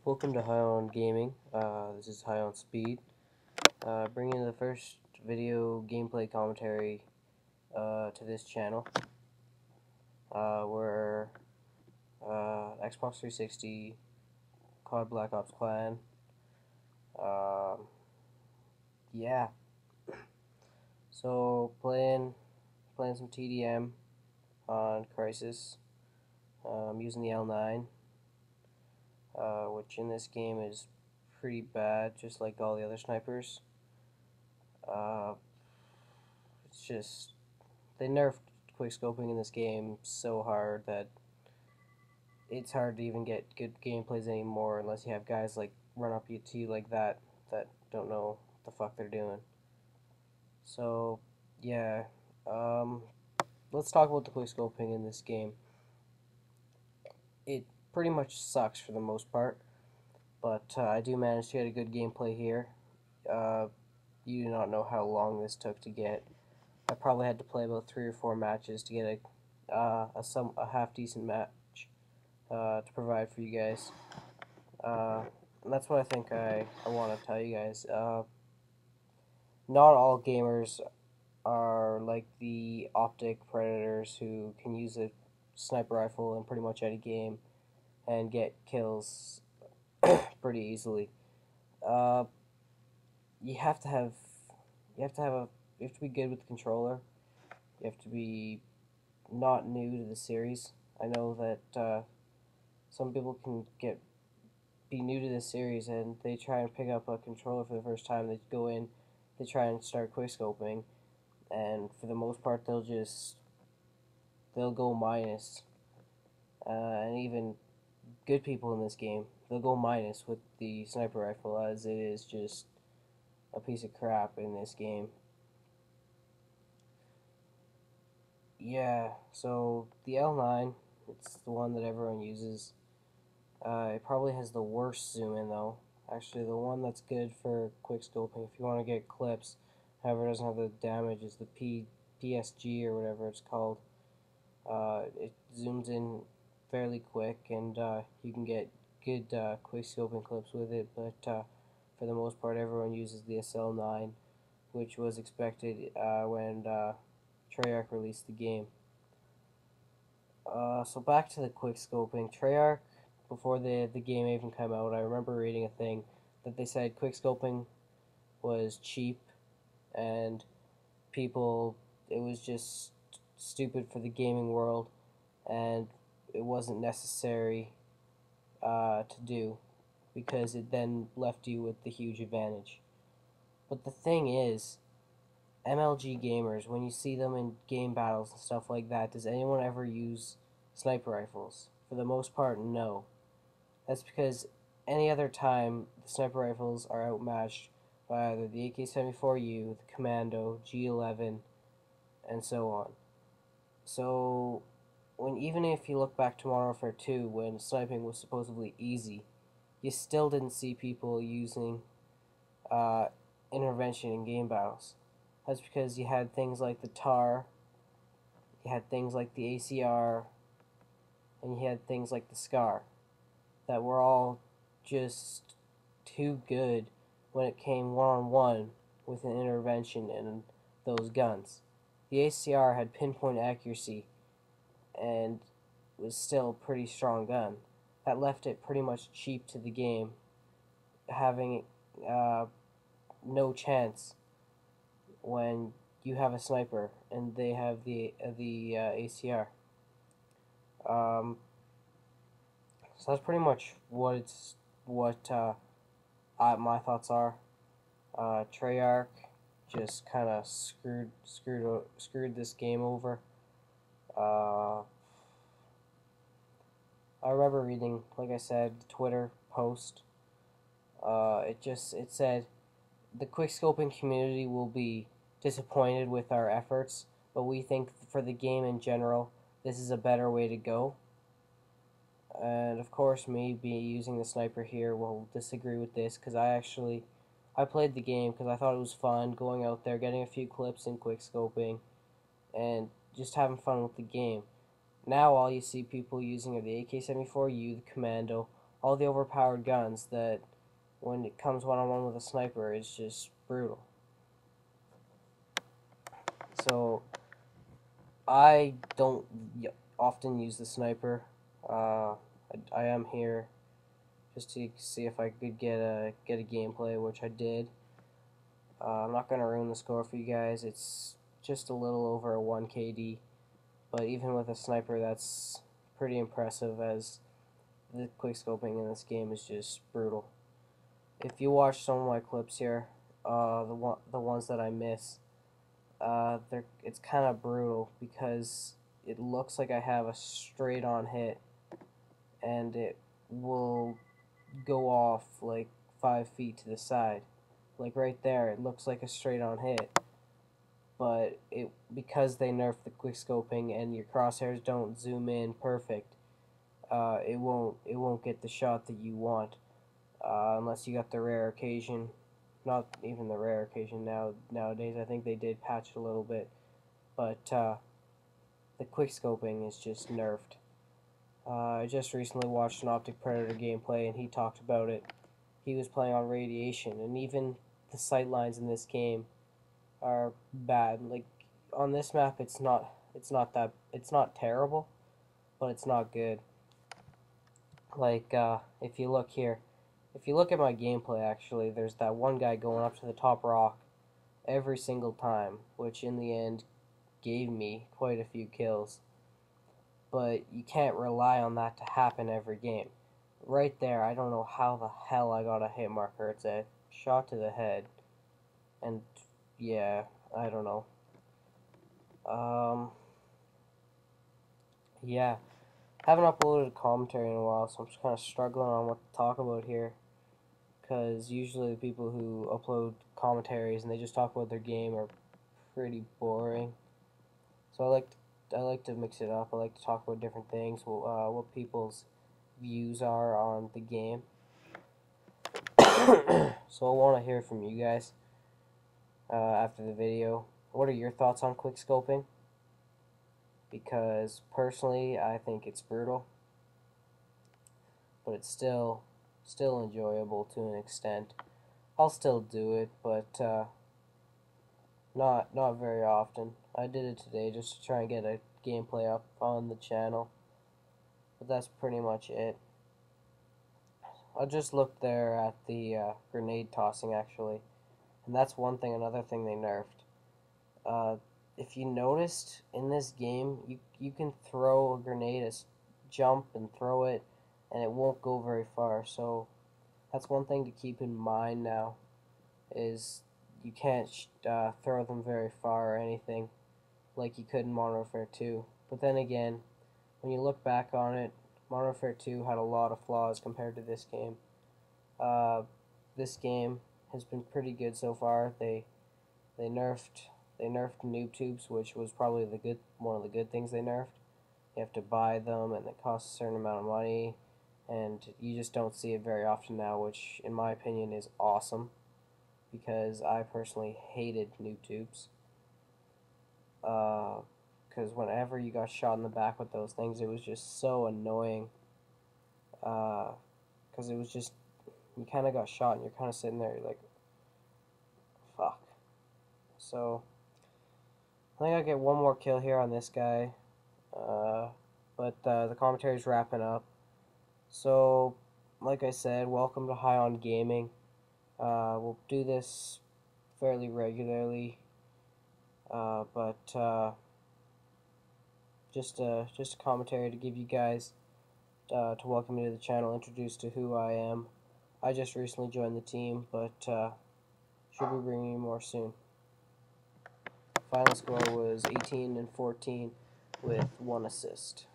Welcome to High On Gaming. This is High On SPeeD. Bringing the first video gameplay commentary to this channel. We're Xbox 360, COD Black Ops Clan. Yeah. So playing some TDM on Crisis. I'm using the L9. Which in this game is pretty bad, just like all the other snipers. It's just, they nerfed quickscoping in this game so hard that it's hard to even get good gameplays anymore unless you have guys like run up to you like that don't know what the fuck they're doing. So, yeah, let's talk about the quickscoping in this game. It pretty much sucks for the most part, but I do manage to get a good gameplay here. You do not know how long this took to get. I probably had to play about 3 or 4 matches to get a half decent match to provide for you guys. And that's what I think I want to tell you guys. Not all gamers are like the optic predators who can use a sniper rifle in pretty much any game and get kills pretty easily. You have to have you have to be good with the controller. You have to be not new to the series. I know that some people can be new to this series and they try and pick up a controller for the first time. They go in, they try and start quickscoping, and for the most part they'll go minus. And even good people in this game, they'll go minus with the sniper rifle, as it is just a piece of crap in this game. Yeah, so the L9, it's the one that everyone uses. It probably has the worst zoom in though. Actually, the one that's good for quickscoping, if you want to get clips, however, it doesn't have the damage, is the PSG or whatever it's called. It zooms in fairly quick, and you can get good quickscoping clips with it, but for the most part, everyone uses the SL9, which was expected when Treyarch released the game. So back to the quickscoping. Treyarch, before the game even came out, I remember reading a thing that they said quickscoping was cheap and it was just stupid for the gaming world and it wasn't necessary to do because it then left you with the huge advantage. But the thing is, MLG gamers, when you see them in game battles and stuff like that, does anyone ever use sniper rifles? For the most part, no. That's because any other time, the sniper rifles are outmatched by either the AK-74U, the Commando, G11, and so on. So, even if you look back to Modern Warfare 2, when sniping was supposedly easy, you still didn't see people using intervention in game battles. That's because you had things like the TAR, you had things like the ACR, and you had things like the SCAR that were all just too good when it came one-on-one with an intervention in those guns. The ACR had pinpoint accuracy and was still a pretty strong gun. That left it pretty much cheap to the game, having no chance when you have a sniper and they have the ACR. So that's pretty much what my thoughts are. Treyarch just kind of screwed this game over. I remember reading, like I said, the Twitter post. It said the quickscoping community will be disappointed with our efforts, but we think for the game in general, this is a better way to go. And of course, me using the sniper here will disagree with this, because I played the game because I thought it was fun going out there, getting a few clips in quickscoping, and just having fun with the game. Now all you see people using are the AK-74U, the Commando, all the overpowered guns that when it comes one-on-one with a sniper, it's just brutal. So I don't often use the sniper. I am here just to see if I could get a gameplay, which I did. I'm not gonna ruin the score for you guys. It's just a little over a 1 KD, but even with a sniper, that's pretty impressive, as the quickscoping in this game is just brutal. If you watch some of my clips here, the ones that I miss, it's kind of brutal because it looks like I have a straight on hit, and it will go off like 5 feet to the side. Like right there, it looks like a straight on hit, but because they nerfed the quickscoping and your crosshairs don't zoom in perfect, it won't get the shot that you want, unless you got the rare occasion. Not even the rare occasion nowadays. I think they did patch it a little bit, but the quickscoping is just nerfed. I just recently watched an Optic Predator gameplay, and he talked about it. He was playing on radiation, and even the sight lines in this game are bad. Like on this map, it's not terrible, but it's not good. Like if you look here, if you look at my gameplay, actually, there's that one guy going up to the top rock every single time, which in the end gave me quite a few kills. But you can't rely on that to happen every game. Right there, I don't know how the hell I got a hit marker. It's a shot to the head. And yeah, I don't know. Yeah. Haven't uploaded a commentary in a while, so I'm just kind of struggling on what to talk about here. Because usually the people who upload commentaries and they just talk about their game are pretty boring. So I like to mix it up. I like to talk about different things, what people's views are on the game. So I want to hear from you guys after the video. What are your thoughts on quickscoping? Because personally, I think it's brutal, but it's still enjoyable to an extent. I'll still do it, but not very often. I did it today just to try and get a gameplay up on the channel, but that's pretty much it. I just looked there at the grenade tossing, actually, and that's another thing they nerfed. If you noticed, in this game, you can throw a grenade, jump and throw it, and it won't go very far. So that's one thing to keep in mind now, is you can't throw them very far or anything like you could in Modern Warfare 2. But then again, when you look back on it, Modern Warfare 2 had a lot of flaws compared to this game. This game has been pretty good so far. They nerfed noob tubes, which was probably one of the good things they nerfed. You have to buy them, and they cost a certain amount of money, and you just don't see it very often now, which in my opinion is awesome, because I personally hated noob tubes. Because whenever you got shot in the back with those things, it was just so annoying. Because it was just, you kind of got shot and you're kind of sitting there, you're like, fuck. So I think I'll get one more kill here on this guy, but the commentary's wrapping up. So, like I said, welcome to High On Gaming. We'll do this fairly regularly, but just a commentary to give you guys, to welcome you to the channel, introduce to who I am. I just recently joined the team, but should be bringing you more soon. Final score was 18 and 14 with 1 assist.